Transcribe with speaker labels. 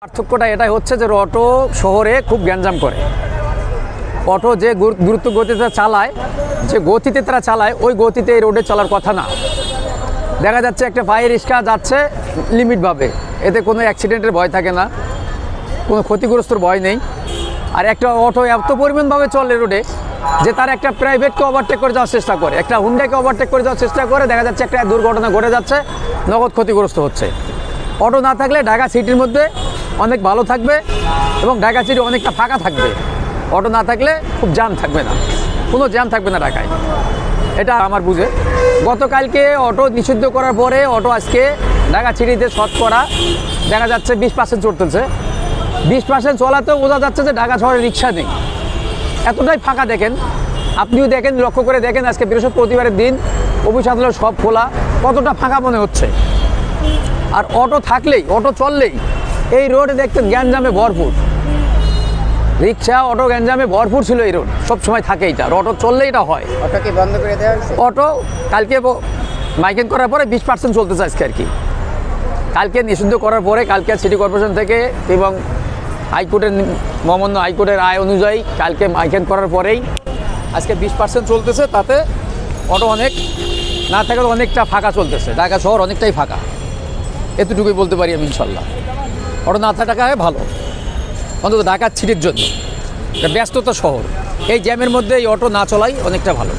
Speaker 1: পার্থক্যটা এটাই হচ্ছে যে অটো শহরে খুব গ্যাঞ্জাম করে। অটো যে দ্রুত গতিতে চালায়, যে গতিতে তারা চালায়, ওই গতিতে এই রোডে চলার কথা না। দেখা যাচ্ছে একটা ফায়ার রিক্সা যাচ্ছে লিমিটভাবে, এতে কোনো অ্যাক্সিডেন্টের ভয় থাকে না, কোনো ক্ষতিগ্রস্তর ভয় নেই। আর একটা অটো এত পরিমাণভাবে চলে রোডে যে তার একটা প্রাইভেটকে ওভারটেক করে যাওয়ার চেষ্টা করে, একটা হুন্ডাকে ওভারটেক করে যাওয়ার চেষ্টা করে, দেখা যাচ্ছে একটা দুর্ঘটনা ঘটে যাচ্ছে, নগদ ক্ষতিগ্রস্ত হচ্ছে। অটো না থাকলে ঢাকা সিটির মধ্যে অনেক ভালো থাকবে এবং ঢাকা সিটি অনেকটা ফাঁকা থাকবে। অটো না থাকলে খুব জ্যাম থাকবে না, কোনো জ্যাম থাকবে না ঢাকায়, এটা আমার বুঝে। গতকালকে অটো নিষিদ্ধ করার পরে অটো আজকে ঢাকা সিটিতে শতকরা দেখা যাচ্ছে 20% চলতেছে। 20% চলাতেও বোঝা যাচ্ছে যে ঢাকা শহরে রিক্সা নেই, এতটাই ফাঁকা। দেখেন, আপনিও দেখেন, লক্ষ্য করে দেখেন, আজকে বৃহস্পতিবারের দিন, অফিস আদালত সব খোলা, কতটা ফাঁকা মনে হচ্ছে। আর অটো থাকলেই, অটো চললেই এই রোডে দেখতেন গ্যাঞ্জামে ভরপুর, রিক্সা অটো গ্যাঞ্জামে ভরপুর ছিল এই রোড, সবসময় থাকে এটা। আর অটো চললেই এটা হয়।
Speaker 2: অটো কি বন্ধ করে দেওয়া হয়েছে?
Speaker 1: অটো কালকে মাইকিং করার পরে 20% চলতেছে আজকে আর কি। কালকে নিষিদ্ধ করার পরে, কালকে সিটি কর্পোরেশন থেকে এবং হাইকোর্টের মহামান্য হাইকোর্টের রায় অনুযায়ী কালকে মাইকিং করার পরেই আজকে 20% চলতেছে। তাতে অটো অনেক না থাকলে অনেকটা ফাঁকা চলতেছে, ঢাকা শহর অনেকটাই ফাঁকা, এতটুকুই বলতে পারি আমি ইনশাল্লাহ। অটো না থাকায় ভালো, অন্তত ঢাকার সিটির জন্য। এটা ব্যস্ততা শহর, এই জ্যামের মধ্যে এই অটো না চলাই অনেকটা ভালো।